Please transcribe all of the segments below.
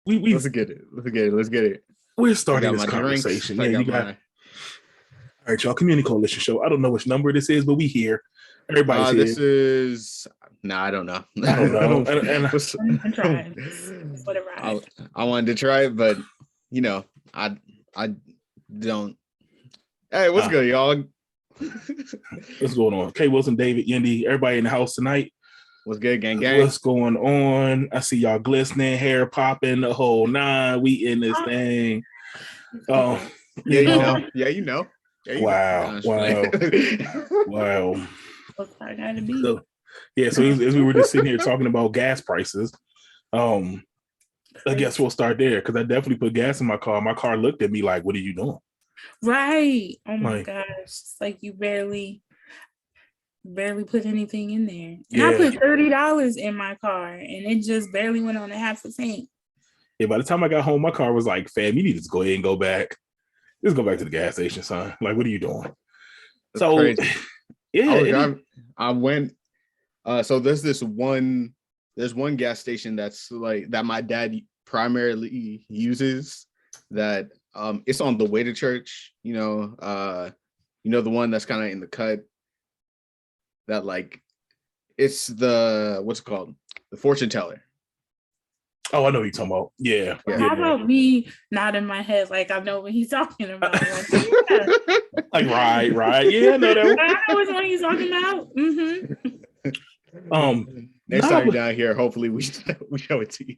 let's get it. Let's get it. We're I starting got this my drinks. conversation. I Yeah, you got got. my. All right, y'all. Community Coalition show. I don't know which number this is, but we here. Everybody's here. This is. Nah, I don't know. I don't know. And I'm trying. It's whatever. I wanted to try it, but you know, I don't. Hey, what's good, y'all? What's going on? K. Wilson, David, Yendi, everybody in the house tonight. What's good, gang? What's going on? I see y'all glistening, hair popping, the whole nine. We in this thing. Oh, yeah, you know. Yeah, you know. Wow. Wow. What's I gotta be? So, yeah, so as we were just sitting here talking about gas prices, I guess we'll start there because I definitely put gas in my car. My car looked at me like, "What are you doing?" Right. Oh my gosh. It's like you barely put anything in there. And I put $30 in my car and it just barely went on a half a tank. Yeah, by the time I got home, my car was like, "Fam, you need to just go ahead and go back. Just go back to the gas station, son. Like, what are you doing?" That's crazy. Yeah. I went so there's one gas station that's like that my dad primarily uses that it's on the way to church, you know the one that's kind of in the cut that like it's the what's it called? The fortune teller. Oh, I know what you're talking about. Yeah. How about me nodding my head like I know what he's talking about? Like, right. Yeah, I know that one. I know which one he's talking about. Mm-hmm. Next time you're down here, hopefully we show it to you.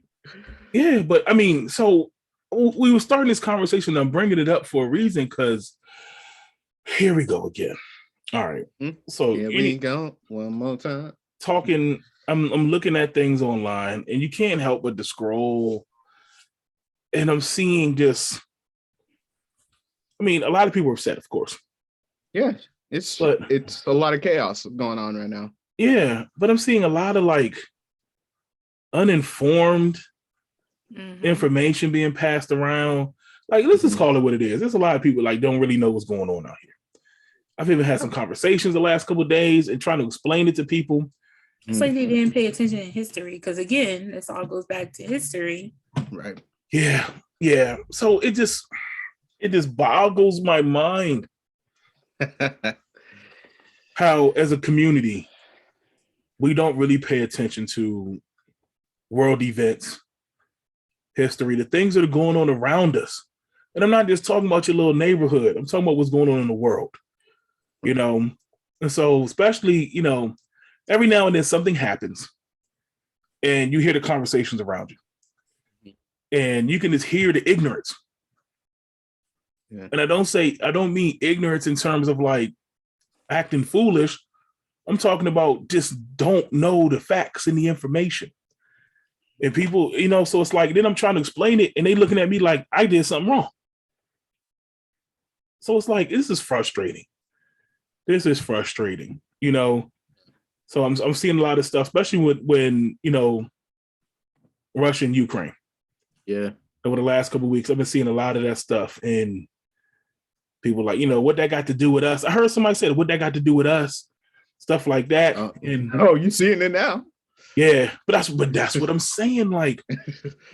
Yeah, but I mean, so we were starting this conversation. I'm bringing it up for a reason because here we go again. All right. So here we go one more time. Talking. I'm looking at things online, and you can't help but to scroll. And I'm seeing just. I mean, a lot of people are upset, of course. Yeah, it's a lot of chaos going on right now. Yeah, but I'm seeing a lot of like uninformed information being passed around. Like, let's just call it what it is. There's a lot of people like don't really know what's going on out here. I've even had some conversations the last couple of days and trying to explain it to people. It's like they didn't pay attention in history because again, this all goes back to history. Right. Yeah. So it just boggles my mind how, as a community, we don't really pay attention to world events, history, the things that are going on around us. And I'm not just talking about your little neighborhood. I'm talking about what's going on in the world, you know? And so especially, you know, every now and then something happens and you hear the conversations around you and you can just hear the ignorance. Yeah. And I don't mean ignorance in terms of like acting foolish. I'm talking about just don't know the facts and the information. And people, you know, so it's like, then I'm trying to explain it and they looking at me like I did something wrong. So it's like, this is frustrating. You know? So I'm seeing a lot of stuff, especially when you know, Russia and Ukraine. Yeah. Over the last couple of weeks, I've been seeing a lot of that stuff. And people like, you know, what that got to do with us? I heard somebody say, what that got to do with us? Stuff like that. You seeing it now? Yeah, but that's what I'm saying. Like,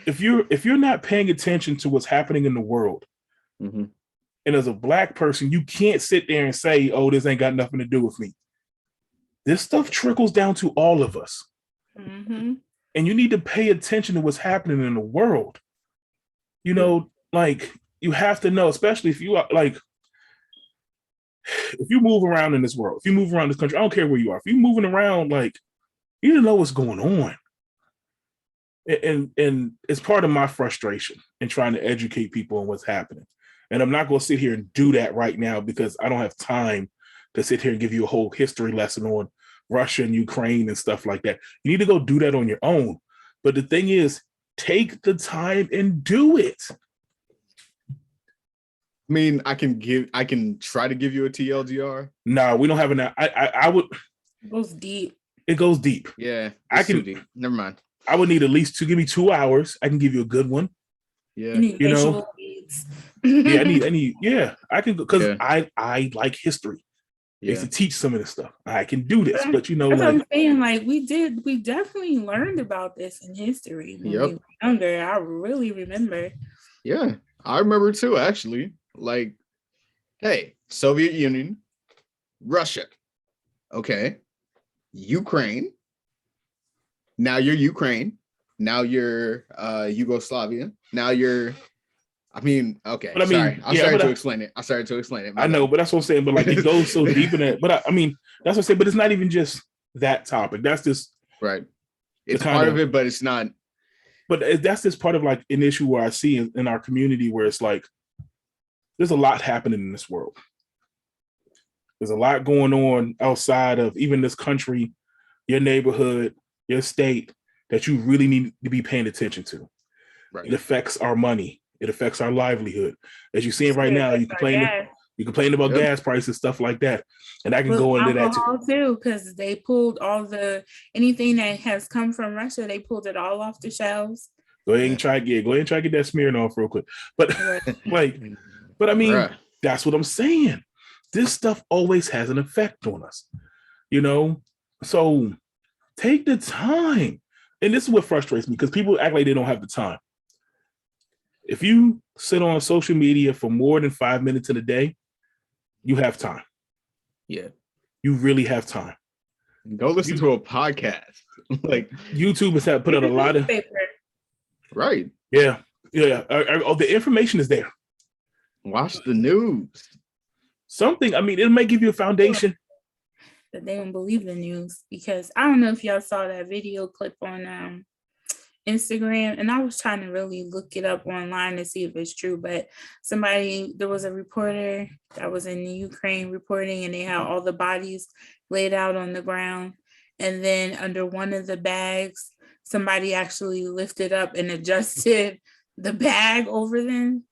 if you're not paying attention to what's happening in the world, and as a Black person, you can't sit there and say, "Oh, this ain't got nothing to do with me." This stuff trickles down to all of us, and you need to pay attention to what's happening in the world. You know, like you have to know, especially if you are like. If you move around in this world, if you move around this country, I don't care where you are. If you're moving around, like, you don't know what's going on. And it's part of my frustration in trying to educate people on what's happening. And I'm not going to sit here and do that right now because I don't have time to sit here and give you a whole history lesson on Russia and Ukraine and stuff like that. You need to go do that on your own. But the thing is, take the time and do it. I mean, I can try to give you a TLDR. No, we don't have enough. I would. It goes deep. It goes deep. Yeah, I can. Too deep. Never mind. I would need at least give me 2 hours. I can give you a good one. Yeah, you know. Yeah, I need. Yeah, I can because I like history. They used to teach some of this stuff. I can do this, but that's what I'm saying. Like we definitely learned about this in history when we were younger. I really remember. Yeah, I remember too, actually. Like, hey, Soviet Union, Russia, okay, Ukraine. Now you're Ukraine. Now you're Yugoslavia. Now you're. I mean, okay. But sorry, I started to explain it. I know, but that's what I'm saying. But like, it goes so deep in that. But I mean, that's what I'm saying. But it's not even just that topic. That's just right. It's part of it, but it's not. But that's just part of like an issue where I see in our community where it's like, there's a lot happening in this world. There's a lot going on outside of even this country, your neighborhood, your state, that you really need to be paying attention to. Right. It affects our money. It affects our livelihood. As you're seeing right now, you complain about gas prices, stuff like that. And I can go into that too, because they pulled anything that has come from Russia, they pulled it all off the shelves. Go ahead and try to get that Smirnoff real quick. But but I mean, that's what I'm saying. This stuff always has an effect on us, you know? So take the time. And this is what frustrates me, because people act like they don't have the time. If you sit on social media for more than 5 minutes in a day, you have time. Yeah. You really have time. Go listen to a podcast. Like YouTube has put out a lot of. Right. Yeah. Yeah. The information is there. Watch the news. Something, I mean, it may give you a foundation. But they don't believe the news, because I don't know if y'all saw that video clip on Instagram, and I was trying to really look it up online to see if it's true, but there was a reporter that was in Ukraine reporting, and they had all the bodies laid out on the ground, and then under one of the bags, somebody actually lifted up and adjusted the bag over them.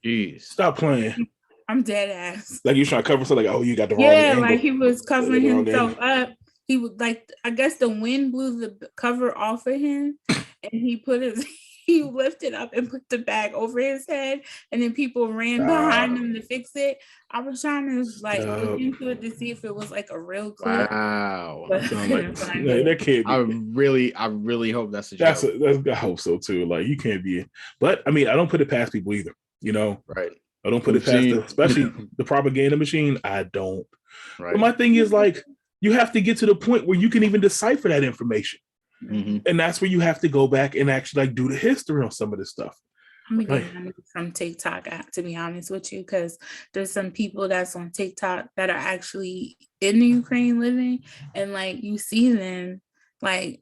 Jeez, stop playing. I'm dead ass. Like, you trying to cover something, like, oh, you got the wrong angle. Yeah, like he was covering himself up. He was like, I guess the wind blew the cover off of him, and he lifted up and put the bag over his head, and then people ran behind him to fix it. I was trying to look into it to see if it was like a real clip. Wow, that can't be. I really hope that's a joke. I hope so too. Like, you can't be, but I mean, I don't put it past people either. You know, right? I don't put it past especially the propaganda machine. I don't. Right. But my thing is, like, you have to get to the point where you can even decipher that information. Mm-hmm. And that's where you have to go back and actually like do the history on some of this stuff. I'm gonna get from TikTok, to be honest with you, because there's some people that's on TikTok that are actually in the Ukraine living, and like you see them, like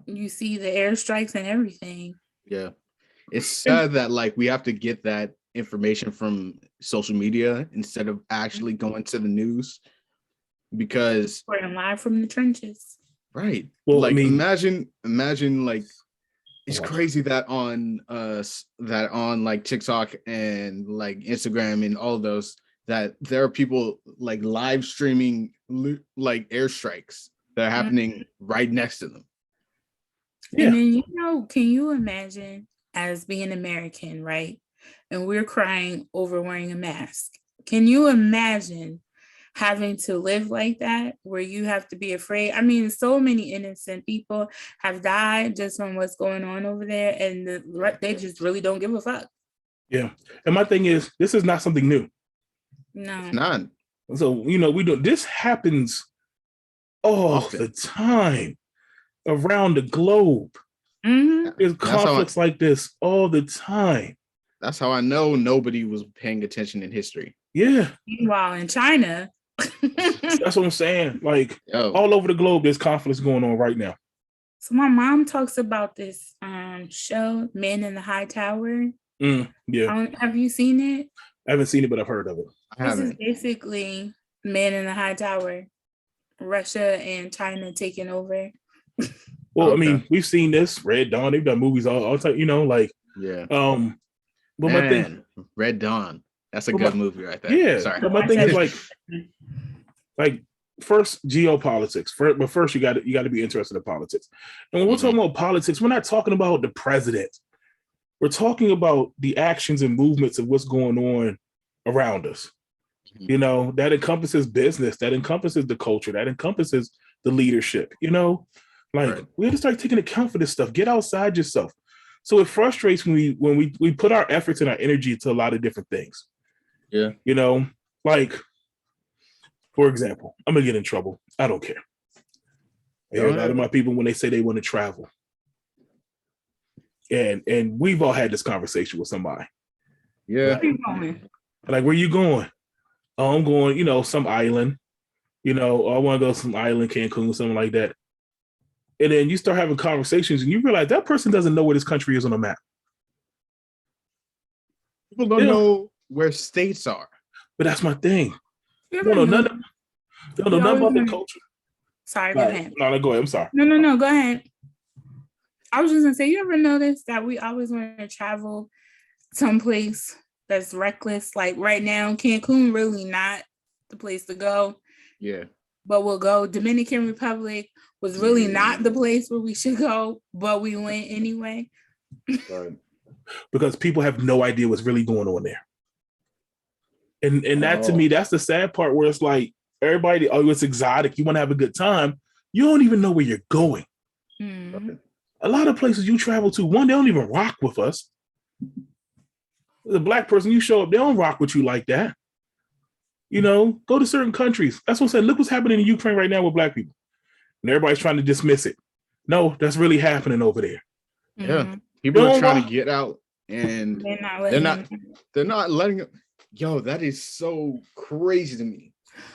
you see the airstrikes and everything. Yeah, it's sad that like we have to get that information from social media instead of actually going to the news, because we're live from the trenches. Right. Well, like, I mean, imagine like, it's crazy that on like TikTok and like Instagram and all those, that there are people like live streaming like airstrikes that are happening right next to them. Yeah. And then, can you imagine as being American, right? And we're crying over wearing a mask. Can you imagine having to live like that, where you have to be afraid? I mean, so many innocent people have died just from what's going on over there, and they just really don't give a fuck. Yeah. And my thing is, this is not something new. No. It's not. So, this happens all the time around the globe. Mm-hmm. There's conflicts like this all the time. That's how I know nobody was paying attention in history. Yeah. Meanwhile, in China. That's what I'm saying. Like, all over the globe, there's conflicts going on right now. So my mom talks about this show, Men in the High Tower. Yeah. Have you seen it? I haven't seen it, but I've heard of it. This is basically Men in the High Tower. Russia and China taking over. Well, I mean, we've seen this. Red Dawn. They've done movies all time. Yeah. But my thing, Red Dawn. That's a good movie right there. Yeah. Sorry. But my thing is like first geopolitics. But first you got to be interested in politics. And when we're talking about politics, we're not talking about the president. We're talking about the actions and movements of what's going on around us. You know, that encompasses business, that encompasses the culture, that encompasses the leadership, you know, like Right. we have to start taking account for this stuff. Get outside yourself. So it frustrates when we put our efforts and our energy to a lot of different things. Yeah. You know, like, for example, I'm gonna get in trouble. I don't care. I hear a lot of my people when they say they want to travel. And we've all had this conversation with somebody. Yeah. Like, where you going? Oh, I'm going, you know, some island, you know, or I want to go to some island, Cancun, something like that. And then you start having conversations and you realize that person doesn't know where this country is on a map. People don't know where states are. But that's my thing. You No, ever no, know- nothing about the culture. Sorry, go ahead. No, go ahead. I'm sorry. No, go ahead. I was just gonna say, you ever notice that we always want to travel someplace that's reckless? Like right now, Cancun really not the place to go. Yeah. But we'll go. Dominican Republic was really not the place where we should go, but we went anyway. Right. Because people have no idea what's really going on there. And that to me, that's the sad part where it's like everybody, oh, it's exotic. You want to have a good time. You don't even know where you're going. Mm-hmm. A lot of places you travel to, one, they don't even rock with us. The black person, you show up, they don't rock with you like that. You know, go to certain countries. That's what I'm saying. Look what's happening in Ukraine right now with black people. And everybody's trying to dismiss it. No, that's really happening over there. Yeah. People are trying to get out and they're not letting them. Yo, that is so crazy to me.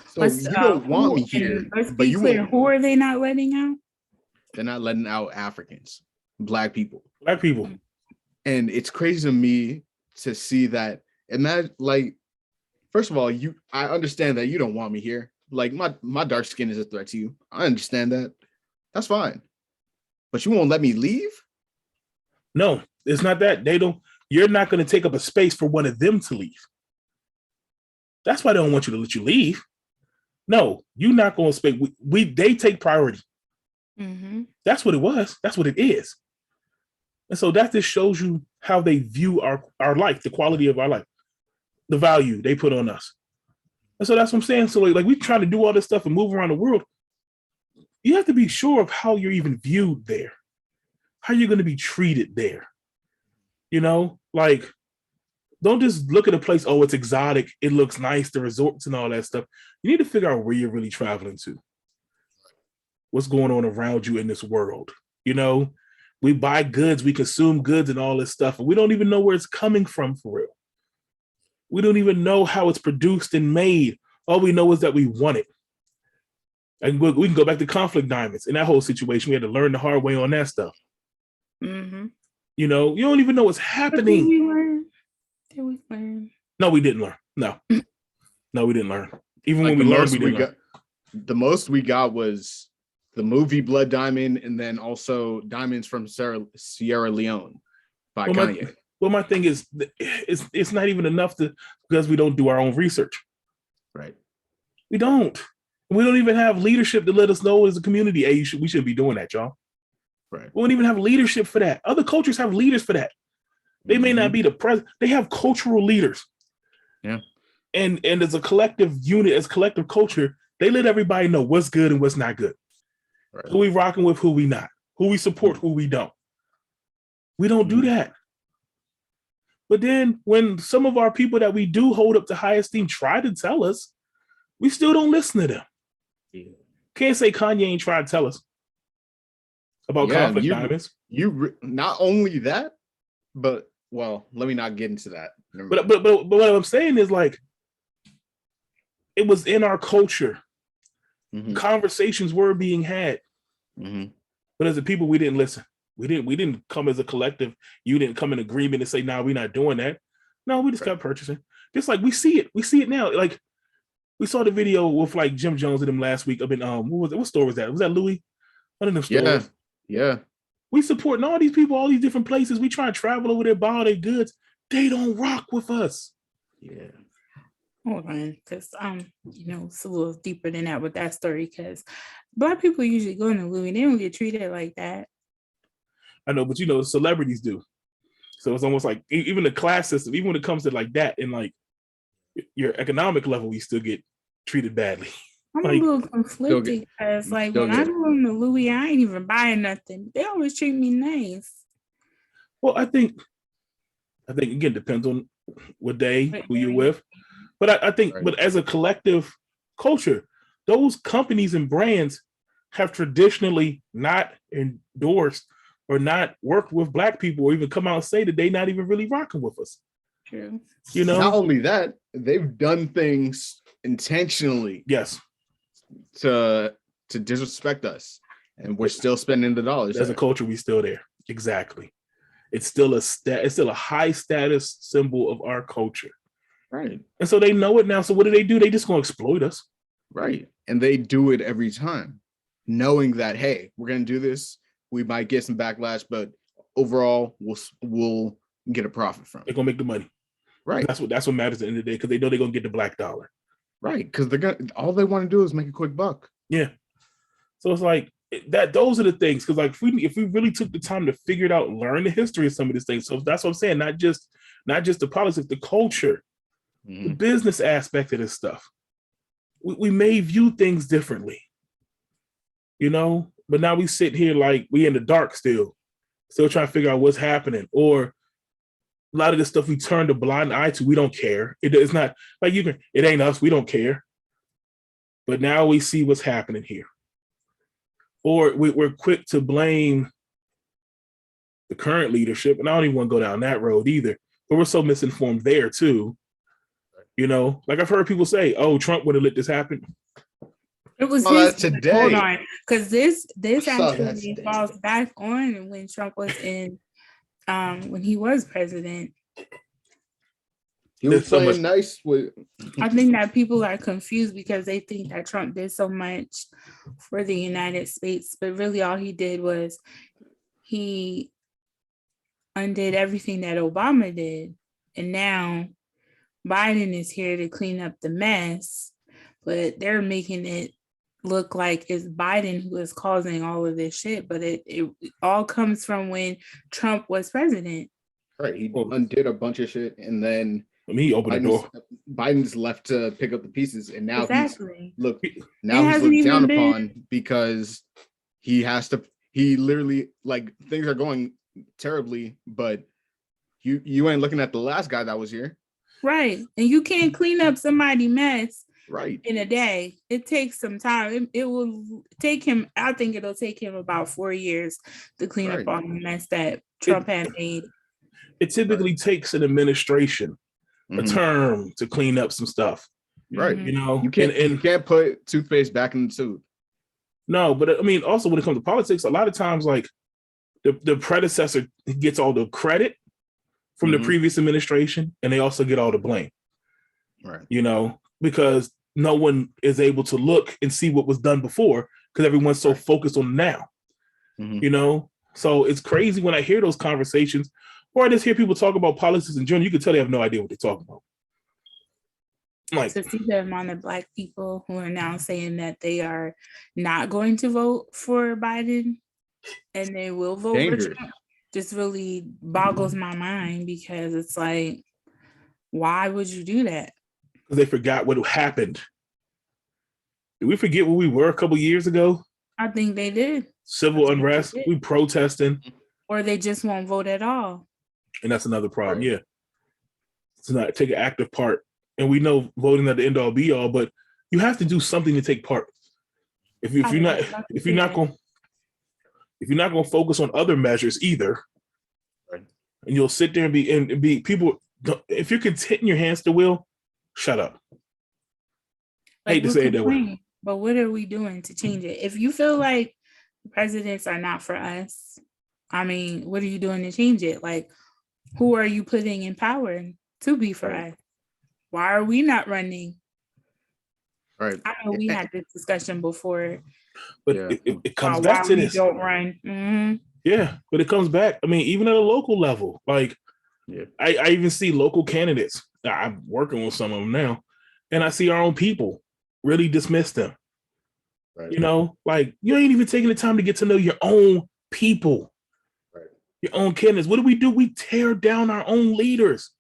So you don't want me here. Let's be clear, who are they not letting out? They're not letting out Africans, black people. Black people. And it's crazy to me to see that. And that, like, first of all, I understand that you don't want me here. Like, my dark skin is a threat to you. I understand that. That's fine. But you won't let me leave? No, it's not that. You're not going to take up a space for one of them to leave. That's why they don't want you to let you leave. No, you're not going to speak. They take priority. Mm-hmm. That's what it was. That's what it is. And so that just shows you how they view our life, the quality of our life, the value they put on us. And so that's what I'm saying. So like we try to do all this stuff and move around the world. You have to be sure of how you're even viewed there, how you're going to be treated there. You know, like, don't just look at a place, oh, it's exotic, it looks nice, the resorts and all that stuff. You need to figure out where you're really traveling to. What's going on around you in this world? You know, we buy goods, we consume goods and all this stuff, and we don't even know where it's coming from for real. We don't even know how it's produced and made. All we know is that we want it. And we can go back to conflict diamonds. In that whole situation, we had to learn the hard way on that stuff. Mm-hmm. You know, you don't even know what's happening. Did we learn? No, we didn't learn. No, we didn't learn. Even like when we learned, we didn't learn. The most we got was the movie Blood Diamond, and then also Diamonds from Sierra Leone by Kanye. My thing is, it's not even enough because we don't do our own research. Right. We don't. We don't even have leadership to let us know as a community, hey, we should be doing that, y'all. Right. We don't even have leadership for that. Other cultures have leaders for that. They may not be the president. They have cultural leaders. Yeah. And as a collective unit, as collective culture, they let everybody know what's good and what's not good. Right. Who we rocking with, who we not. Who we support, who we don't. We don't do that. But then when some of our people that we do hold up to high esteem try to tell us, we still don't listen to them. Yeah. Can't say Kanye ain't trying to tell us about conflict diamonds. Not only that, but well, let me not get into that. But what I'm saying is, like, it was in our culture. Mm-hmm. Conversations were being had. Mm-hmm. But as a people, we didn't listen. We didn't come as a collective. You didn't come in agreement and say, nah, we're not doing that. No, we just kept purchasing. Just like we see it. We see it now. Like, we saw the video with like Jim Jones and them last week up in what store was that? Was that Louis? One of them stores. Yeah. We supporting all these people, all these different places. We try to travel over there, buy all their goods. They don't rock with us. Yeah. Hold on, because it's a little deeper than that with that story. Because Black people usually go into Louis, they don't get treated like that. I know, but celebrities do. So it's almost like even the class system, even when it comes to like that, and like your economic level, you still get treated badly. I'm Like, a little conflicted because, like, when I go into Louis, I ain't even buying nothing. They always treat me nice. well, I think again depends on what day, who you're with, but I think, but as a collective culture, those companies and brands have traditionally not endorsed or not worked with Black people, or even come out and say that they not even really rocking with us. True. You know, not only that, they've done things intentionally. Yes. To disrespect us, and we're still spending the dollars. As a culture, we still there. Exactly. It's still a high status symbol of our culture. Right. And so they know it now. So what do? They just gonna exploit us. Right. And they do it every time, knowing that, hey, we're gonna do this. We might get some backlash, but overall we'll get a profit from it. They're gonna make the money. Right. That's what matters at the end of the day, because they know they're gonna get the black dollar. Right. Because all they want to do is make a quick buck. Yeah. So it's like that. Those are the things. Because like if we really took the time to figure it out, learn the history of some of these things. So that's what I'm saying. Not just the politics, the culture, the business aspect of this stuff. We may view things differently, you know. But now we sit here like we in the dark still trying to figure out what's happening. Or a lot of the stuff we turn a blind eye to, we don't care. It's not like it ain't us. We don't care. But now we see what's happening here. Or we're quick to blame the current leadership. And I don't even want to go down that road either. But we're so misinformed there too. You know, like I've heard people say, "Oh, Trump would have let this happen." It was today. Hold on, because this actually falls back on when Trump was in, when he was president. He was playing nice with. I think that people are confused because they think that Trump did so much for the United States, but really all he did was he undid everything that Obama did, and now Biden is here to clean up the mess, but they're making it look like it's Biden who is causing all of this shit, but it all comes from when Trump was president. Right, he undid a bunch of shit, and then he opened the door. Biden's left to pick up the pieces, and now he's looked down upon because he has to. He literally, like, things are going terribly, but you ain't looking at the last guy that was here. Right. And you can't clean up somebody's mess in a day. It takes some time. It will take him, I think it'll take him about 4 years to clean up all the mess that Trump had made. It typically takes an administration, a term, to clean up some stuff. Right. You know, you can't put toothpaste back in the tube. No, but I mean, also when it comes to politics, a lot of times, like, the predecessor gets all the credit from the previous administration, and they also get all the blame. Right. You know, because no one is able to look and see what was done before because everyone's so focused on now. You know, so it's crazy when I hear those conversations, or I just hear people talk about politics in general. You can tell they have no idea what they're talking about. Like, to see the amount of Black people who are now saying that they are not going to vote for Biden and they will vote for Trump just really boggles my mind, because it's like, why would you do that? Because they forgot what happened. Did we forget where we were a couple years ago? I think they did. Civil unrest, we protesting. Or they just won't vote at all. And that's another problem, yeah. It's not take an active part. And we know voting at the end all be all, but you have to do something to take part. If you're not going to focus on other measures either, and you'll sit there and be people. If you're content in your hands to will, shut up. I hate to say it that way. But what are we doing to change it? If you feel like presidents are not for us, I mean, what are you doing to change it? Like, who are you putting in power to be for us? Why are we not running? Right. I know we had this discussion before. But it comes back to this. Don't run. Yeah, but it comes back. I mean, even at a local level, like, I even see local candidates. I'm working with some of them now, and I see our own people really dismiss them. Right. You know, like, you ain't even taking the time to get to know your own people, your own candidates. What do? We tear down our own leaders.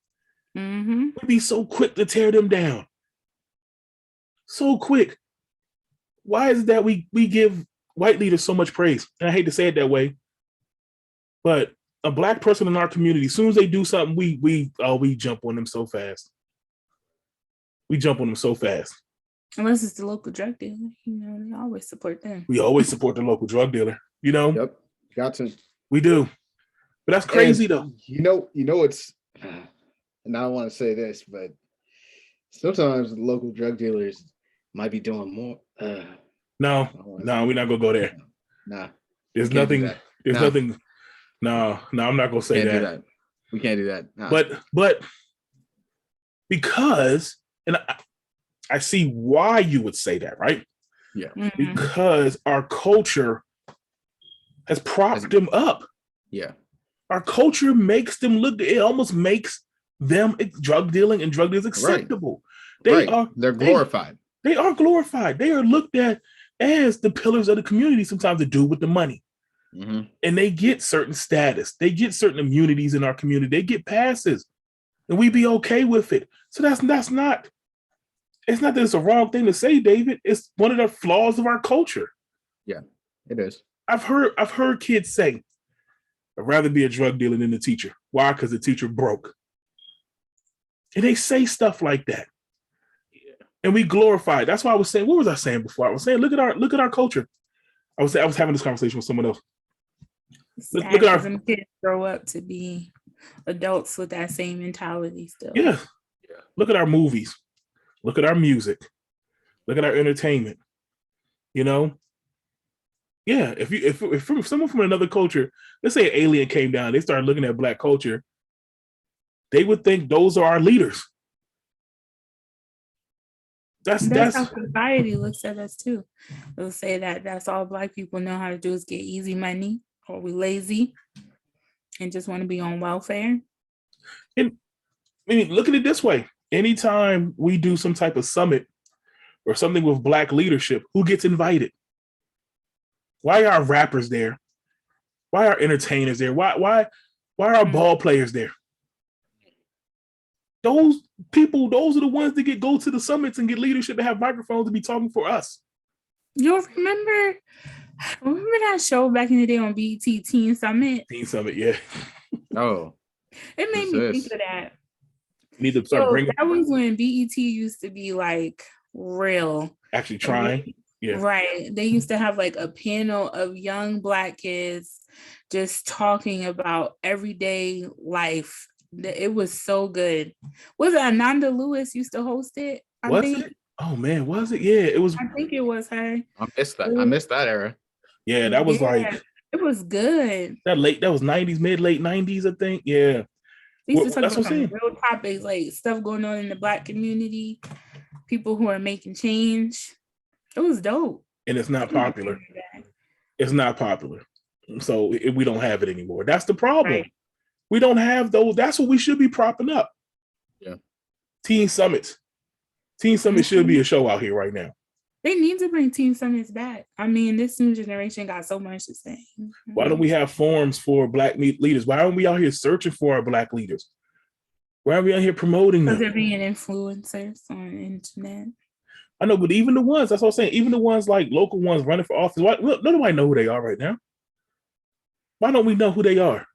Mm-hmm. We'd be so quick to tear them down. So quick. Why is it that we give white leaders so much praise? And I hate to say it that way, but a black person in our community, as soon as they do something, we jump on them so fast. We jump on them so fast. Unless it's the local drug dealer, they always support them. We always support the local drug dealer. Yep, got to. We do, but that's crazy though. It's, and I don't want to say this, but sometimes local drug dealers might be doing more. No, we're not gonna go there. Nah, there's nothing. There's nothing. No, I'm not gonna say that. We can't do that. Nah. But because, and I see why you would say that, right? Yeah. Mm-hmm. Because our culture has propped them up. Yeah. Our culture makes them look. It almost makes them drug dealing and drug dealers acceptable. Right. They're glorified. They are glorified. They are looked at as the pillars of the community, sometimes to do with the money. Mm-hmm. And they get certain status. They get certain immunities in our community. They get passes. And we be okay with it. So that's not, it's not that it's a wrong thing to say, David. It's one of the flaws of our culture. Yeah, it is. I've heard kids say, I'd rather be a drug dealer than a teacher. Why? Because the teacher broke. And they say stuff like that. And we glorify it. That's why I was saying, what was I saying before? I was saying, look at our culture. I was having this conversation with someone else. Look at our kids grow up to be adults with that same mentality still. Yeah. Look at our movies. Look at our music. Look at our entertainment. Yeah. If someone from another culture, let's say an alien came down, they started looking at Black culture, they would think those are our leaders. That's how society looks at us too. They'll say that that's all Black people know how to do is get easy money, or we lazy and just want to be on welfare. And I mean, look at it this way. Anytime we do some type of summit or something with Black leadership, who gets invited? Why are our rappers there? Why are entertainers there? Why are our ball players there? Those people, those are the ones that go to the summits and get leadership and have microphones to be talking for us. You remember that show back in the day on BET, Teen Summit? Teen Summit, yeah. Oh. It made me think of that. Need to start bringing. That was when BET used to be like real. Actually trying. Yeah. Right. They used to have like a panel of young Black kids just talking about everyday life. It was so good. Was it Ananda Lewis used to host it? Was it? Oh man, was it? Yeah, it was. I think it was her. I missed that era. Yeah, that was like. It was good. That was 90s, late 90s, I think. Yeah. They used to talk about some real topics, like stuff going on in the Black community, people who are making change. It was dope. And it's not popular. It's not popular. So we don't have it anymore. That's the problem. Right. We don't have those. That's what we should be propping up. Yeah. Teen Summits. Teen Summits should be a show out here right now. They need to bring Teen Summits back. I mean, this new generation got so much to say. Why don't we have forums for Black leaders? Why aren't we out here searching for our Black leaders? Why are we out here promoting them? Because they're being influencers on the internet. I know, but even the ones, that's what I'm saying, even the ones like local ones running for office, nobody know who they are right now. Why don't we know who they are?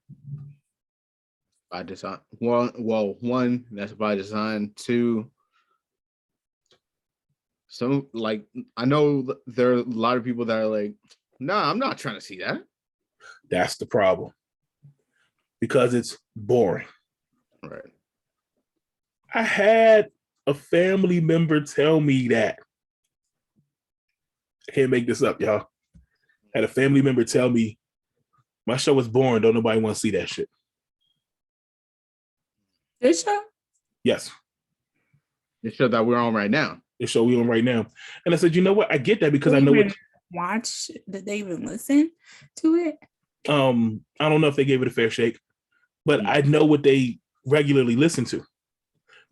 By design. One, that's by design. Two, some like I know there are a lot of people that are like, nah, I'm not trying to see that. That's the problem. Because it's boring. Right. I had a family member tell me that. I can't make this up, y'all. I had a family member tell me, my show is boring. Don't nobody want to see that shit. This show? Yes. The show that we're on right now. The show we're on right now. And I said, you know what? I get that because I know what. Did they even listen to it? I don't know if they gave it a fair shake, but I know what they regularly listen to.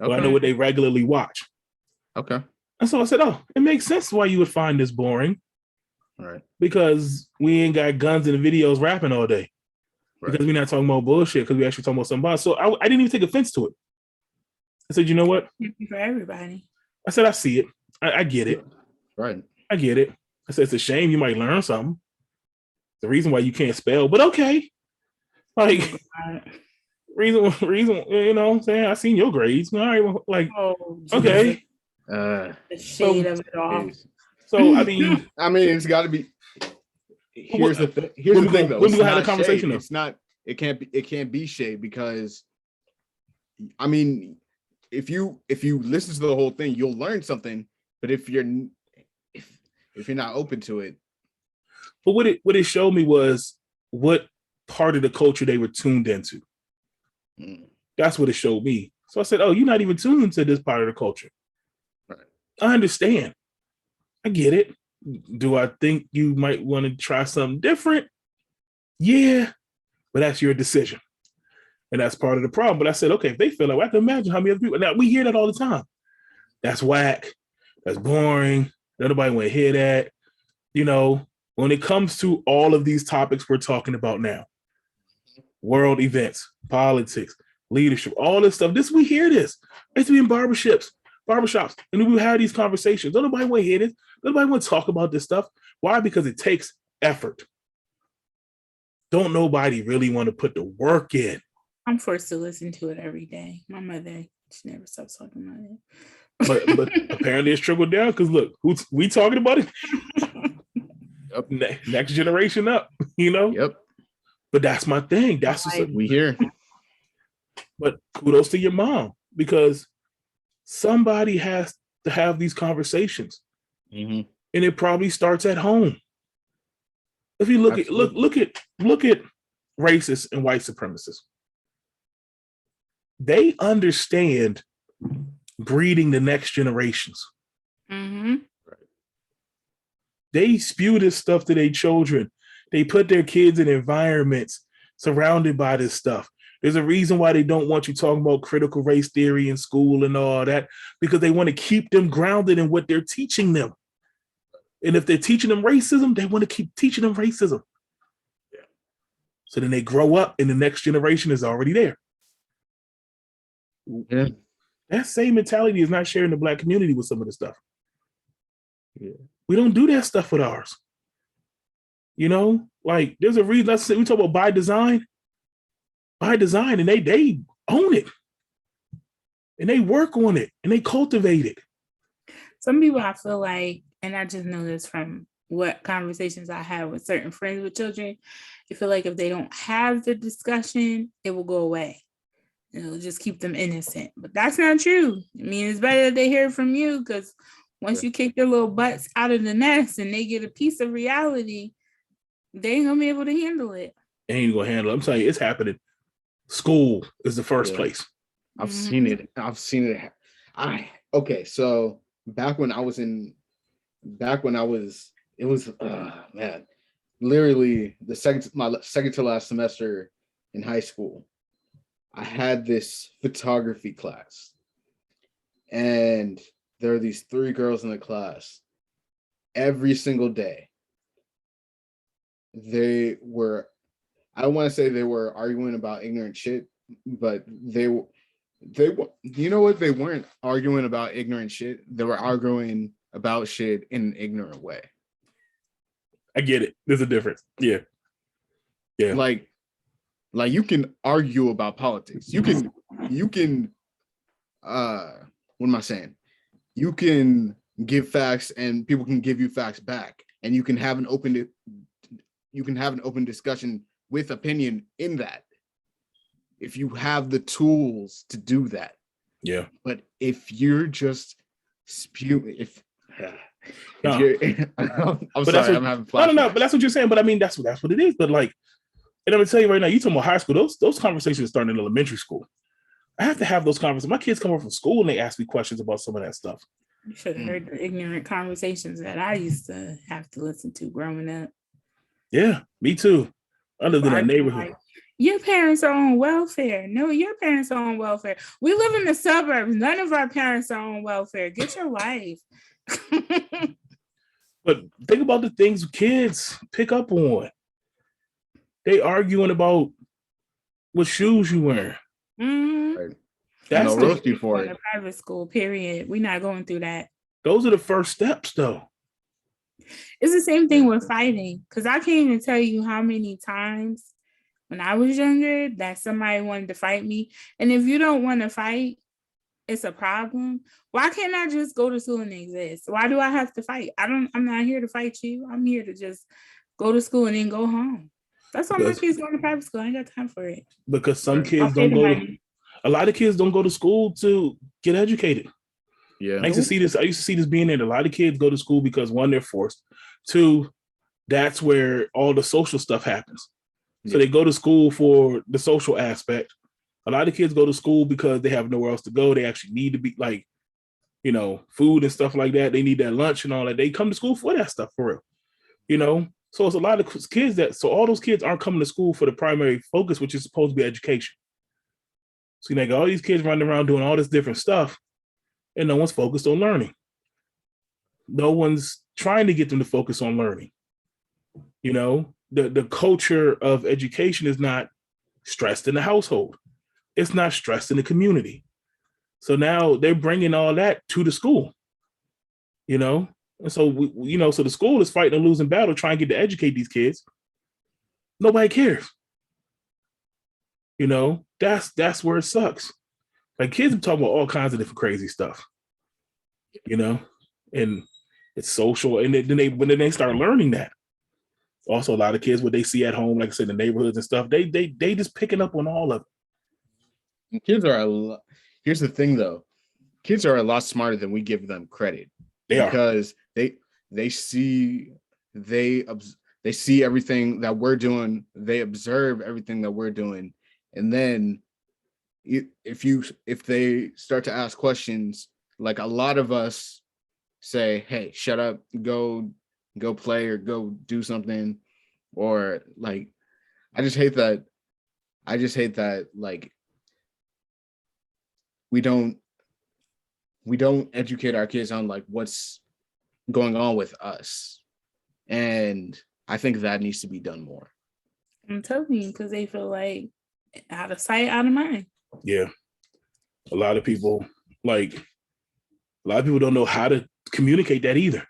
Okay. I know what they regularly watch. Okay. And so I said, oh, it makes sense why you would find this boring. Right. Because we ain't got guns in the videos rapping all day. Right. Because we're not talking about bullshit, because we actually talking about something. So I didn't even take offense to it. I said, you know what? For everybody. I said, I see it. I get it. Right. I get it. I said, it's a shame you might learn something. The reason why you can't spell, but okay. Like, reason, you know what I'm saying? I seen your grades. All right, well, like, okay. The shade of it all. So, I mean, it's got to be. Here's the thing. Here's the thing, though. When we had a conversation, it's not. It can't be shade because, I mean, if you listen to the whole thing, you'll learn something. But if you're not open to it, but what it showed me was what part of the culture they were tuned into. That's what it showed me. So I said, "Oh, you're not even tuned to this part of the culture." Right. I understand. I get it. Do I think you might want to try something different? Yeah, but that's your decision. And that's part of the problem. But I said, okay, if they feel like, well, I can imagine how many other people. Now, we hear that all the time. That's whack. That's boring. Nobody want to hear that. You know, when it comes to all of these topics we're talking about now, world events, politics, leadership, all this stuff, we hear this. I used to be in barbershops, and we would have these conversations. Nobody want to hear this. Nobody want to talk about this stuff. Why? Because it takes effort. Don't nobody really want to put the work in. I'm forced to listen to it every day. My mother, she never stops talking about it. But apparently it's trickled down because look, we talking about it. Next generation up, you know? Yep. But that's my thing. That's what we hear. But kudos to your mom because somebody has to have these conversations. And it probably starts at home. If you look at racists and white supremacists, they understand breeding the next generations. They spew this stuff to their children. They put their kids in environments surrounded by this stuff. There's a reason why they don't want you talking about critical race theory in school and all that, because they want to keep them grounded in what they're teaching them. And if they're teaching them racism, they want to keep teaching them racism. Yeah. So then they grow up and the next generation is already there. Yeah. That same mentality is not sharing the Black community with some of the stuff. Yeah. We don't do that stuff with ours. You know, like there's a reason. Let's say we talk about by design, and they own it, and they work on it, and they cultivate it. Some people, I feel like, and I just know this from what conversations I have with certain friends with children, I feel like if they don't have the discussion, it will go away. It'll just keep them innocent. But that's not true. I mean, it's better that they hear it from you because once you kick their little butts out of the nest and they get a piece of reality, they ain't gonna be able to handle it. They ain't gonna handle it. I'm telling you, it's happening. School is the first place. I've seen it. Okay, so back when I was, it was man, literally my second to last semester in high school. I had this photography class, and there are these 3 girls in the class. Every single day, they were, I don't want to say they were arguing about ignorant shit, but they you know what? They weren't arguing about ignorant shit. They were arguing about shit in an ignorant way. I get it. There's a difference. Yeah. Yeah. Like you can argue about politics. You can what am I saying? You can give facts and people can give you facts back, and you can have an open discussion with opinion in that, if you have the tools to do that. Yeah. But if you're just I'm sorry, I'm having flashbacks. No, but that's what you're saying. But I mean, that's what it is. But like, and I'm gonna tell you right now, you talking about high school, those conversations start in elementary school. I have to have those conversations. My kids come over from school and they ask me questions about some of that stuff. You should have heard the ignorant conversations that I used to have to listen to growing up. Yeah, me too. I lived in that neighborhood. Like, your parents are on welfare. No, your parents are on welfare. We live in the suburbs. None of our parents are on welfare. Get your life. But think about the things kids pick up on. They arguing about what shoes you wear. Mm-hmm. And That's they'll the roast you for Going it. to private school, period. We're not going through that. those are the first steps, though. It's the same thing Yeah. with fighting. Because I can't even tell you how many times when I was younger that somebody wanted to fight me. And if you don't want to fight, it's a problem. Why can't I just go to school and exist? Why do I have to fight? I'm not here to fight you. I'm here to just go to school and then go home. That's why my Because kids going to private school. I ain't got time for it. because some Right. kids I'll pay don't the go to money. a lot of kids don't go to school to get educated. Yeah. I used to see this being there. A lot of kids go to school because one, they're forced. Two, that's where all the social stuff happens. So Yeah. they go to school for the social aspect. A lot of kids go to school because they have nowhere else to go. They actually need to be like, food and stuff like that. They need that lunch and all that. They come to school for that stuff for real, So it's a lot of kids so all those kids aren't coming to school for the primary focus, which is supposed to be education. So you got all these kids running around doing all this different stuff, and no one's focused on learning. No one's trying to get them to focus on learning. The culture of education is not stressed in the household. It's not stressed in the community. So now they're bringing all that to the school, And so, so the school is fighting a losing battle trying to get to educate these kids. Nobody cares. That's where it sucks. Like kids are talking about all kinds of different crazy stuff, and it's social. And then they start learning that. Also, a lot of kids, what they see at home, like I said, the neighborhoods and stuff, they just picking up on all of it. Kids are here's the thing though. Kids are a lot smarter than we give them credit. Because they see everything that we're doing, they observe everything that we're doing, and then if they start to ask questions, like a lot of us say, hey, shut up, go play or go do something, or like I just hate that like we don't educate our kids on like what's going on with us, and I think that needs to be done more. I'm telling you, because they feel like out of sight, out of mind. Yeah, a lot of people don't know how to communicate that either.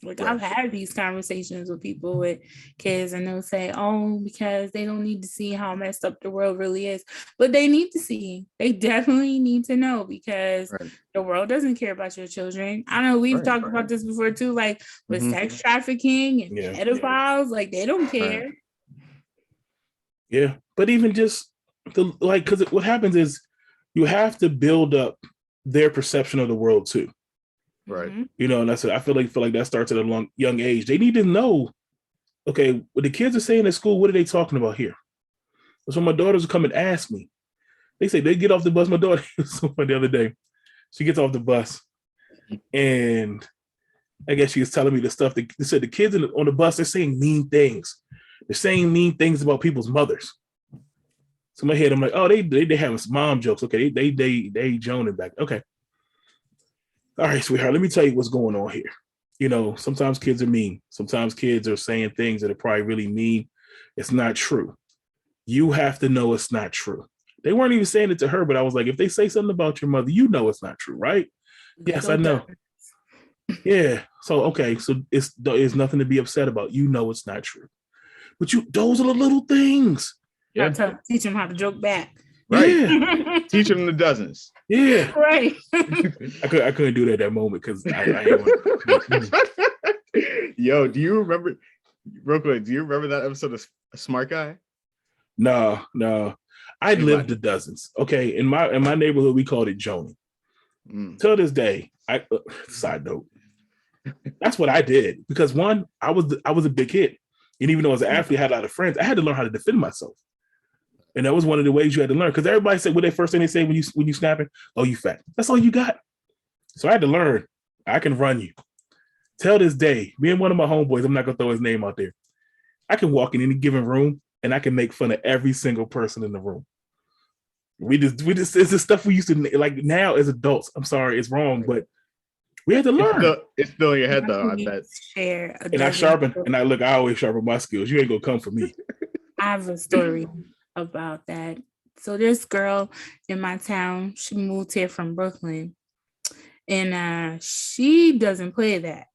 Like I've had these conversations with people with kids, and they'll say, "Oh, because they don't need to see how messed up the world really is," but they need to see. They definitely need to know, because the world doesn't care about your children. I know we've talked about this before too, like with sex trafficking and pedophiles, like they don't care. Yeah, but even just because what happens is you have to build up their perception of the world too. Right. And that's it. I feel like that starts at a young age. They need to know, okay, what the kids are saying at school, what are they talking about here? So my daughters will come and ask me. They say they get off the bus. My daughter was so funny the other day. She gets off the bus, and I guess she was telling me the stuff that they said the kids on the bus, they're saying mean things. They're saying mean things about people's mothers. So in my head, I'm like, oh, they having some mom jokes. Okay, they joning back. Okay. All right, sweetheart, let me tell you what's going on here. Sometimes kids are mean. Sometimes kids are saying things that are probably really mean. It's not true. You have to know it's not true. They weren't even saying it to her, but I was like, if they say something about your mother, it's not true, right? Yes, I know. Yeah. So, okay. So it's nothing to be upset about. It's not true. But those are the little things. Yeah. Teach them how to joke back. Right. Yeah. Teach them the dozens. Yeah. Right. I couldn't do that at that moment because Yo, do you remember real quick? Do you remember that episode of Smart Guy? No. I lived the dozens. Okay. In my neighborhood, we called it Joni. Till this day, side note, that's what I did, because one, I was a big kid. And even though I was an athlete, I had a lot of friends, I had to learn how to defend myself. And that was one of the ways you had to learn, because everybody said, what the first thing they say when you snapping? Oh, you fat. That's all you got. So I had to learn. I can run you. Till this day, me and one of my homeboys, I'm not gonna throw his name out there, I can walk in any given room and I can make fun of every single person in the room. We just it's the stuff we used to like now as adults. I'm sorry, it's wrong, but we had to learn. It's still in your head though, I bet. And I always sharpen my skills. You ain't gonna come for me. I have a story about that. So this girl in my town, she moved here from Brooklyn, and she doesn't play that.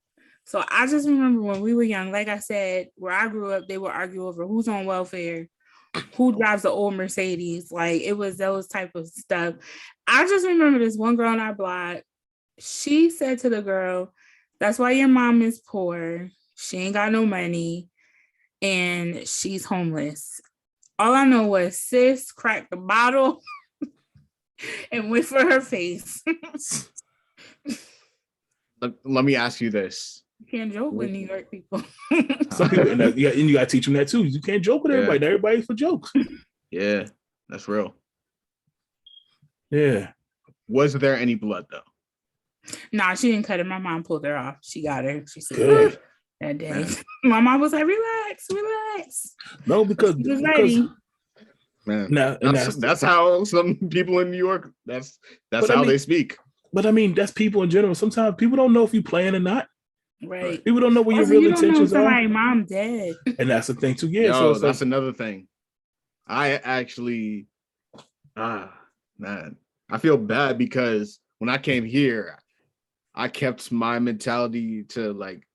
So I just remember when we were young, like I said, where I grew up, they would argue over who's on welfare, who drives the old Mercedes. Like it was those type of stuff. I just remember this one girl on our block. She said to the girl, "That's why your mom is poor. She ain't got no money and she's homeless." All I know was sis cracked the bottle and went for her face. Let me ask you this. You can't joke with New York people. Some people, and you got to teach them that too. You can't joke with everybody. Not everybody's for jokes. Yeah, that's real. Yeah. Was there any blood though? Nah, she didn't cut it. My mom pulled her off. She got her. She said Good. that day. Man. My mom was like, relax. No, because ready. Man, that's how some people in New York, that's how they speak. But I mean, that's people in general. Sometimes people don't know if you're playing or not. Right. People don't know what your real intentions are. My mom dead. And that's the thing too. Yeah. So that's another thing. I actually, man, I feel bad because when I came here, I kept my mentality to like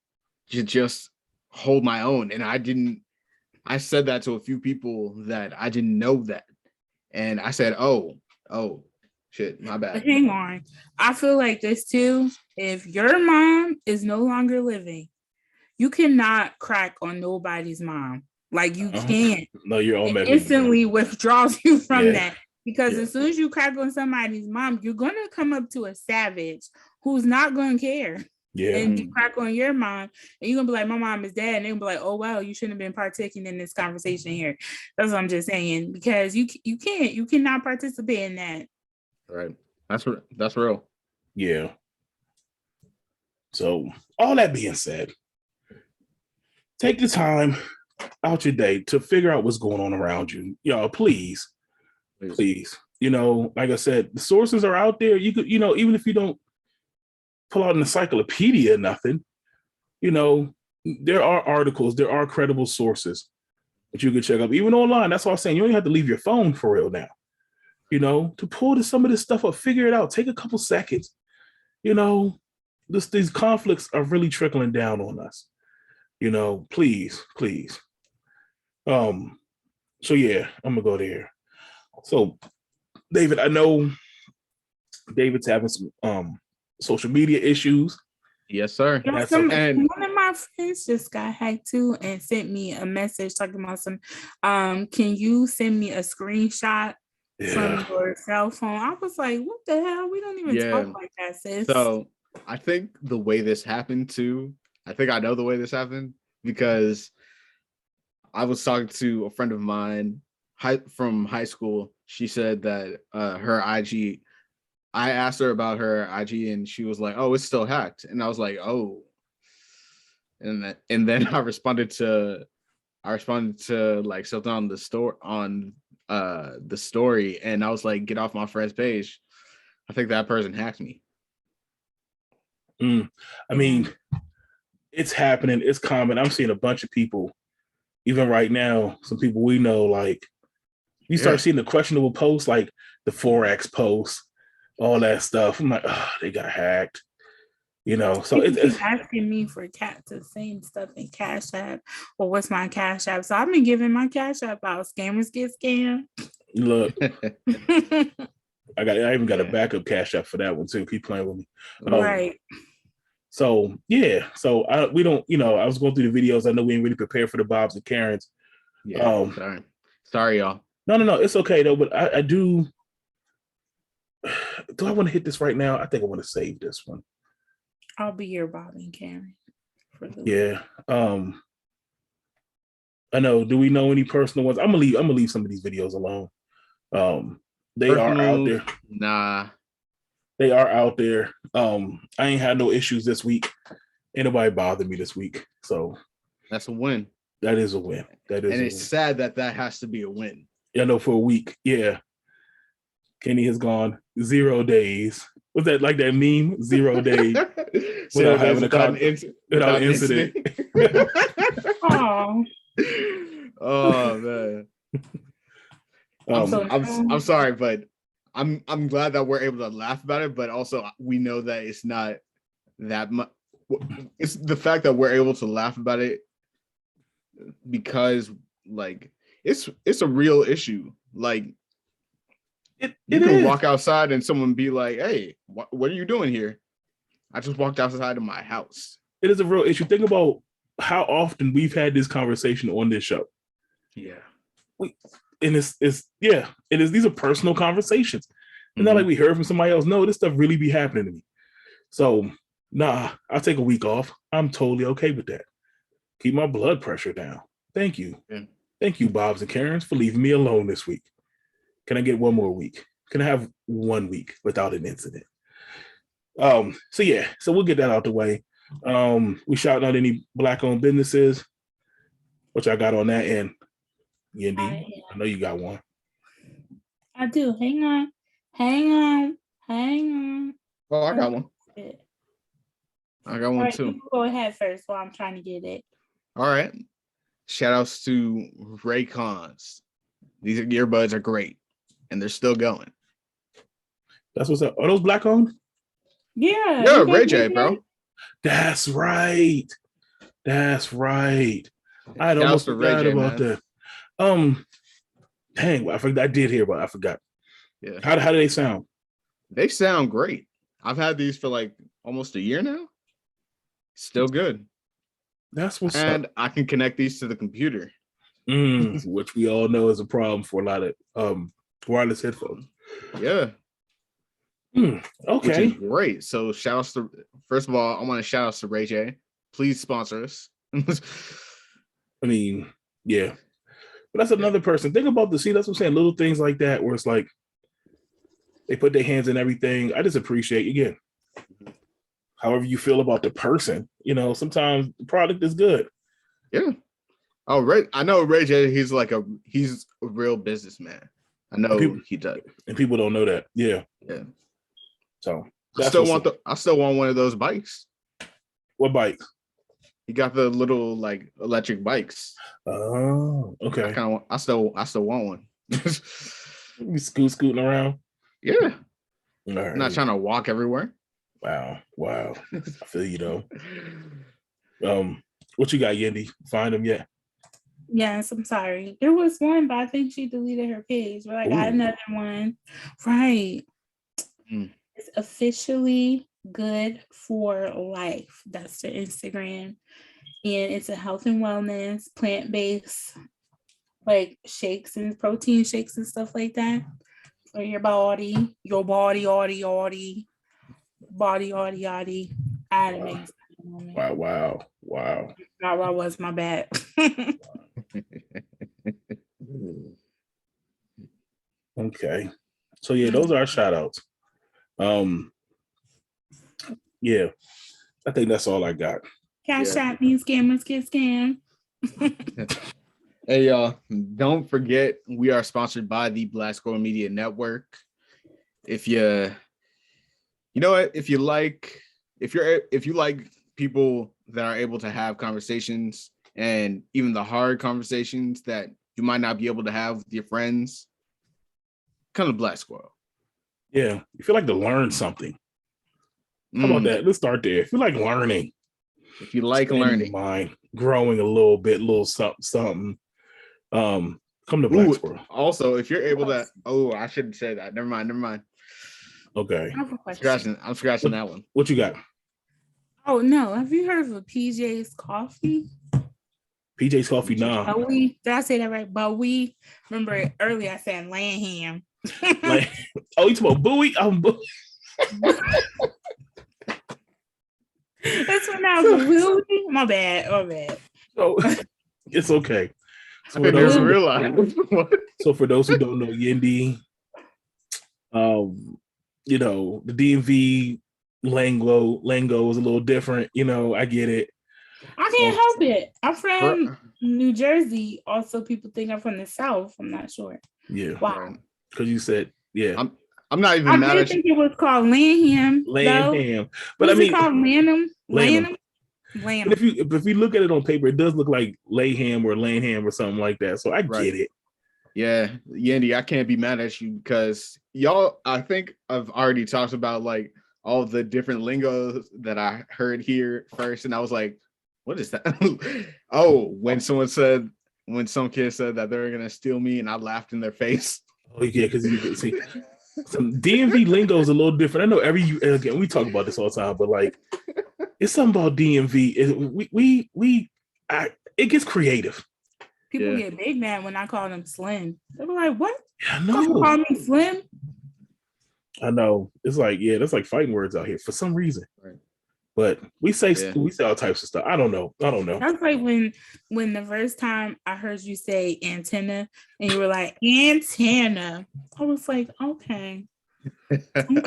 just hold my own. And I said that to a few people that I didn't know that. And I said, oh, shit, my bad. But hang on. I feel like this too. If your mom is no longer living, you cannot crack on nobody's mom. Like you can't. No, you're all it instantly withdraws you from that. Because as soon as you crack on somebody's mom, you're going to come up to a savage who's not going to care. Yeah. And you crack on your mom, and you're going to be like, my mom is dead. And they're going to be like, oh, well, you shouldn't have been partaking in this conversation here. That's what I'm just saying. Because you cannot participate in that. Right. That's real. Yeah. So all that being said, take the time out your day to figure out what's going on around you. Y'all, please. You know, like I said, the sources are out there. You could, you know, even if you don't pull out an encyclopedia or nothing, you know, there are articles, there are credible sources that you could check up, even online. That's what I'm saying. You don't even have to leave your phone for real now, you know, to pull some of this stuff up, figure it out, take a couple seconds. You know, these conflicts are really trickling down on us. You know, please. So yeah, I'm gonna go there. So, David, I know David's having some social media issues. Yes, sir. You know, one of my friends just got hacked too and sent me a message talking about some. Can you send me a screenshot from your cell phone? I was like, what the hell? We don't even talk like that, sis. So I think the way this happened too, I think I know the way this happened because I was talking to a friend of mine from high school. She said that her IG, I asked her about her IG and she was like, oh, it's still hacked. And I was like, oh. And then I responded to like something on the story, and I was like, get off my friend's page. I think that person hacked me. I mean, it's happening. It's common. I'm seeing a bunch of people, even right now, some people we know, like, you start seeing the questionable posts, like the Forex posts, all that stuff. I'm like, oh, they got hacked. You know, so it's asking me for the same stuff in Cash App. Well, what's my Cash App? So I've been giving my Cash App out. Scammers get scammed. Look, I even got a backup Cash App for that one too. Keep playing with me, right? So yeah, so we don't, you know, I was going through the videos. I know we ain't really prepared for the Bobs and Karens. Yeah, sorry, y'all. No, it's okay though. But I do. Do I want to hit this right now? I think I want to save this one. I'll be your Bob and Karen. Yeah. I know. Do we know any personal ones? I'm gonna leave some of these videos alone. They are out there. Nah. They are out there. I ain't had no issues this week. Ain't nobody bothered me this week. So that's a win. That is a win. That is, and it's sad that has to be a win. Yeah, no, for a week. Yeah. Kenny has gone 0 days. Was that like that meme? 0 days without having without an incident. Oh. Oh man. So I'm sorry, but I'm glad that we're able to laugh about it, but also we know that it's not that much. It's the fact that we're able to laugh about it because like it's a real issue. Like it you can is. walk outside and someone be like, "Hey, what are you doing here?" I just walked outside of my house. It is a real issue. Think about how often we've had this conversation on this show. Yeah. And it is. These are personal conversations. It's not like we heard from somebody else. No, this stuff really be happening to me. So, nah, I'll take a week off. I'm totally okay with that. Keep my blood pressure down. Thank you. Yeah. Thank you, Bobs and Karens, for leaving me alone this week. Can I get one more week? Can I have 1 week without an incident? So we'll get that out the way. We shouting out any Black-owned businesses, which I got on that end. Yendi, I know you got one. I do. Hang on. Oh, I got one. I got one too. You go ahead first while I'm trying to get it. All right. Shout outs to Raycons. These earbuds are great and they're still going. That's what's up. Are those Black-owned? Yeah, Ray J, bro. That's right. I almost forgot about that. Dang, I did hear about it. I forgot. Yeah. How do they sound? They sound great. I've had these for like almost a year now. Still good. That's what's and up. I can connect these to the computer. Which we all know is a problem for a lot of wireless headphones. Yeah. Okay. Which is great. So shout outs to, first of all, I want to shout outs to Ray J. Please sponsor us. I mean, yeah. But that's another person. Think about that's what I'm saying. Little things like that where it's like they put their hands in everything. I just appreciate, again, however you feel about the person. Sometimes the product is good. Yeah. Oh, I know Ray J, he's a real businessman. I know he does. And people don't know that. Yeah. Yeah. So I still want one of those bikes. What bike? He got the little like electric bikes. Oh, okay. I still want one. You scooting around? Yeah. All right. I'm not trying to walk everywhere. Wow. I feel you though. What you got, Yendi? Find them yet? Yes, I'm sorry. There was one, but I think she deleted her page. But I got another one. Right. It's officially good for life. That's the Instagram. And it's a health and wellness, plant-based, like shakes and protein shakes and stuff like that for your body. I had to make something. Wow. Not what was my bad. Okay. So yeah, those are our shout outs. Yeah. I think that's all I got. Cash App means scammers get scammed. Hey y'all, don't forget we are sponsored by the Black Squirrel Media Network. If you like people that are able to have conversations and even the hard conversations that you might not be able to have with your friends, come to Black Squirrel. Yeah, you feel like to learn something. How about that? Let's start there. If you like learning, growing a little bit, little something, come to Black Squirrel. Also, if you're able to, I shouldn't say that. Never mind. Okay. I'm scratching that one. What you got? Oh no, have you heard of a PJ's Coffee? PJ's Coffee, nah. Did I say that right? But we remember earlier I said Lanham. You talking about Bowie? Bowie. That's what now. Bowie? My bad. Oh, it's okay. So I didn't realize. So for those who don't know, Yendi, the DMV lingo is a little different. I get it. I can't help it. I'm from New Jersey. Also, people think I'm from the South. I'm not sure. Yeah. Wow. Because you said, yeah. I'm not even mad at you. I think it was called Lanham. But I mean, called Lanham. But if you look at it on paper, it does look like Layham or Lanham or something like that. So I get it. Yeah, Yandy, I can't be mad at you because y'all, I think I've already talked about like all the different lingos that I heard here first, and I was like, what is that? Oh, when some kid said that they were gonna steal me, and I laughed in their face. Oh yeah, because you see, some DMV lingo is a little different. I know again we talk about this all the time, but like it's something about DMV. It gets creative. People get big mad when I call them slim. They're like, "What? Yeah, I You know. call me slim?" I know. It's like that's like fighting words out here for some reason. Right. But we say all types of stuff. I don't know. That's like when the first time I heard you say antenna and you were like antenna. I was like, okay.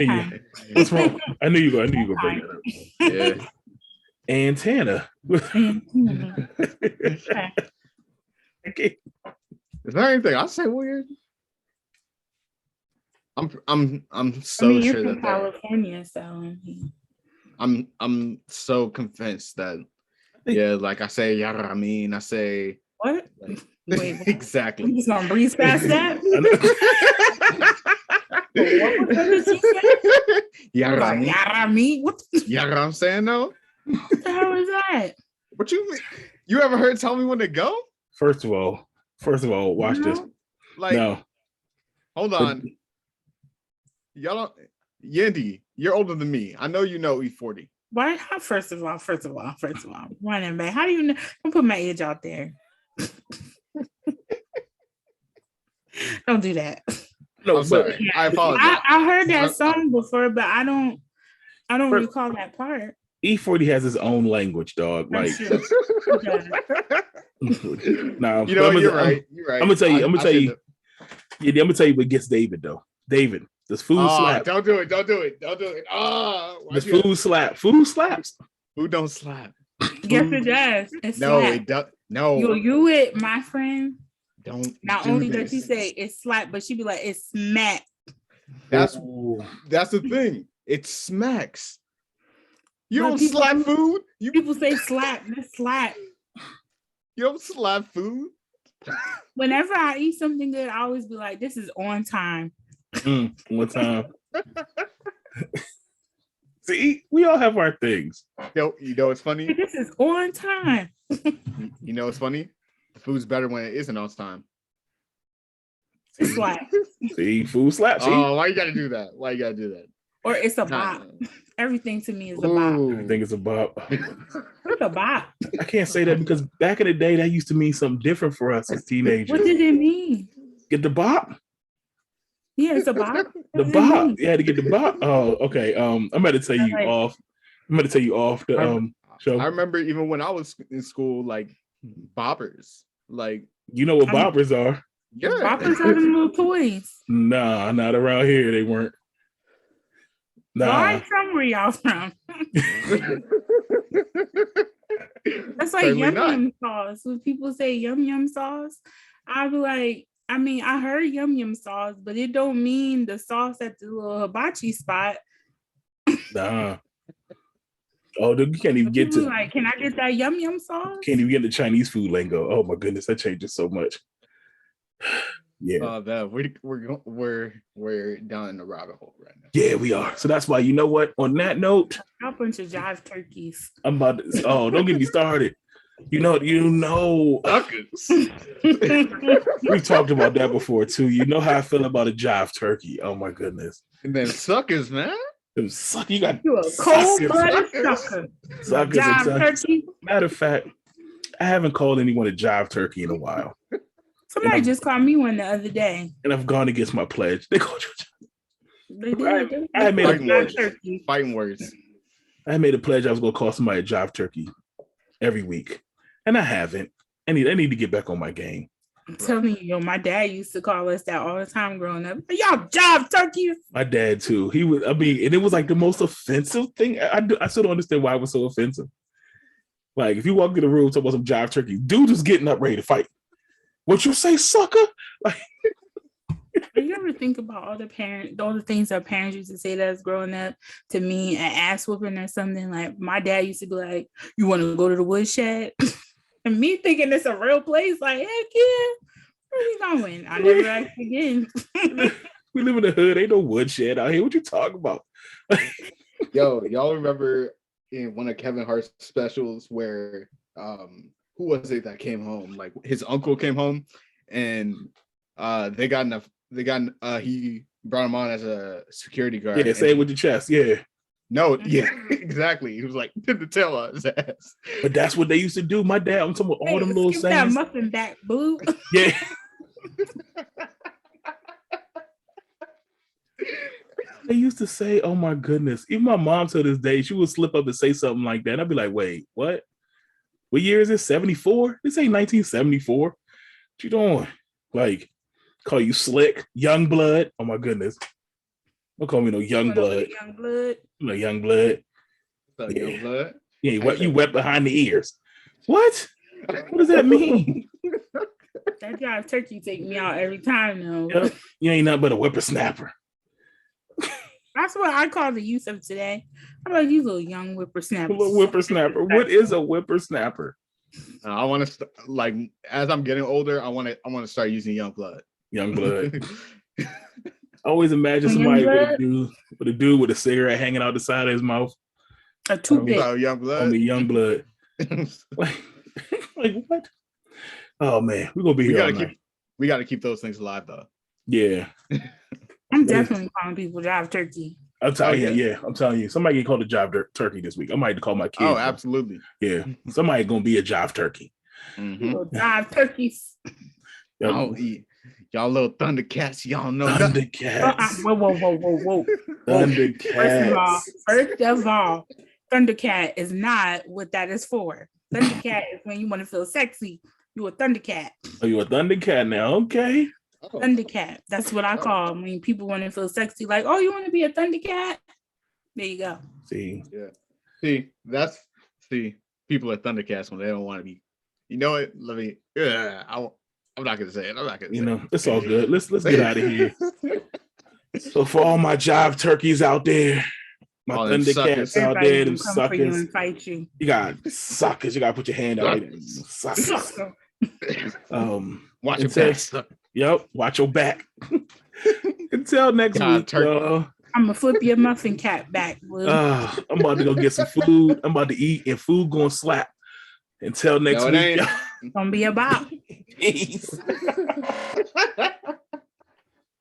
Yeah. What's wrong? I knew you were bring it up. Yeah. Antenna. Okay. Is there anything I say weird? I'm so sure from that California, so I'm so convinced that like I say Yaramin, I say what? Like, Wait, exactly. You just gonna breeze past that? Yaramin. What? You know what I'm saying though? What the hell is that? What you mean? You ever heard tell me when to go? First of all, watch this. Like, no. Hold on. Y'all don't, Yandy, you're older than me. I know you know E40. Why? First of all, running back. How do you know? Don't put my age out there. Don't do that. No, I'm sorry. Yeah. I apologize. I heard that song before, but I don't recall that part. E40 has his own language, dog. Like, no, you know, you're right. I'm gonna tell you. I'm gonna tell you what gets David though. David, this food slap. Don't do it. Oh, this food slap. Food slaps. Food don't slap. Yes, it does. It does. No, you it, my friend. Don't. Not only does she say it's slap, but she be like it's smack. That's the thing. It smacks. You don't slap food. People say slap. That's slap. You don't slap food. Whenever I eat something good, I always be like, "This is on time." One time. See, we all have our things. You know it's funny. This is on time. You know it's funny. The food's better when it isn't on time. Slap. See, food slaps. Oh, why you gotta do that? Or it's a bop. Everything to me is a bop. Everything is a bop. It's a bop. I can't say that because back in the day, that used to mean something different for us as teenagers. What did it mean? Get the bop? Yeah, it's a bop. The bop. You had to get the bop. Oh, okay. I'm about to tell you off. I'm going to tell you off the show. I remember even when I was in school, like boppers. Like, you know what boppers are? Yeah. Boppers are the little toys. Nah, not around here. They weren't. Nah. Well, I'm from where y'all from. That's like Certainly yum sauce. When people say yum sauce, I'll be like, I mean, I heard yum sauce, but it don't mean the sauce at the little hibachi spot. Nah. Oh, you can't even get to like, can I get that yum sauce? Can't even get the Chinese food lingo. Oh my goodness, that changes so much. Yeah. We're down in the rabbit hole right now. Yeah, we are. So that's why, you know what? On that note, a bunch of jive turkeys. I'm about to, don't get me started. You know. We've talked about that before too. You know how I feel about a jive turkey. Oh my goodness. And then suckers, man. You got a cold-blooded sucker. Suckers. Jive turkey. Matter of fact, I haven't called anyone a jive turkey in a while. Somebody just called me one the other day. And I've gone against my pledge. They called you. I made fighting words. I made a pledge I was going to call somebody a jive turkey every week, and I haven't. I need to get back on my game. I'm telling you, my dad used to call us that all the time growing up. Y'all jive turkeys. My dad too. He was. I mean, and it was like the most offensive thing. I still don't understand why it was so offensive. Like if you walk in the room talking about some jive turkey, dude is getting up ready to fight. What you say, sucker? Like, you ever think about all the things that parents used to say to us growing up, to me, an ass whooping or something? Like my dad used to be like, "You want to go to the woodshed?" And me thinking it's a real place, like, heck yeah, Where we going? I never asked again. We live in the hood. Ain't no woodshed out here. What you talking about? Yo, y'all remember in one of Kevin Hart's specials where who was it that came home? Like his uncle came home and he brought him on as a security guard. Yeah, say it with your chest. Yeah. No, yeah, exactly. He was like, didn't tell on his ass. But that's what they used to do. My dad, I'm talking about all them little Skip that sayings. muffin back, boo. Yeah. They used to say, oh my goodness. Even my mom to this day, she would slip up and say something like that. And I'd be like, wait, what? What year is this? 74? This ain't 1974. What you doing? Like, call you slick, young blood. Oh my goodness. Don't call me no young blood. Young blood. No young blood. Yeah. Young blood. Yeah, you wet behind the ears. What? What does that mean? That jive turkey take me out every time though. Yep. You ain't nothing but a whippersnapper. That's what I call the youth of today. How about you little young whippersnappers? A little whippersnapper. What is a whippersnapper? I want to like as I'm getting older, I want to start using young blood. Young blood. I always imagine somebody with a dude with a cigarette hanging out the side of his mouth. A toothpick. Young blood. Young blood. like what? Oh man, we're gonna be here. We gotta keep those things alive though. Yeah. I'm definitely calling people jive turkey. I'm telling you, yeah. I'm telling you, somebody get called a jive turkey this week. I might call my kids. Oh, absolutely. Yeah, somebody gonna be a jive turkey. Mm-hmm. Jive turkeys. Y'all little Thundercats, y'all know Thundercats. Whoa. Thundercats. First of all, Thundercat is not what that is for. Thundercat is when you want to feel sexy. You a Thundercat. Oh, you a Thundercat now? Okay. Thundercat. That's what I call them when people want to feel sexy. Like, oh, you want to be a Thundercat? There you go. See. Yeah. See, people are Thundercats when they don't want to be. You know what? Let me. Yeah. I'm not gonna say it. I'm not gonna. You know, it's all good. Let's get out of here. So for all my jive turkeys out there, my Thundercats out there, them suckers. You got suckers. You gotta put your hand out. Suckers. Watch your back. Yep, watch your back. Until next week, y'all. I'm gonna flip your muffin cap back. I'm about to go get some food. I'm about to eat, and food gonna slap. Until next week, y'all. Gonna be about. Peace.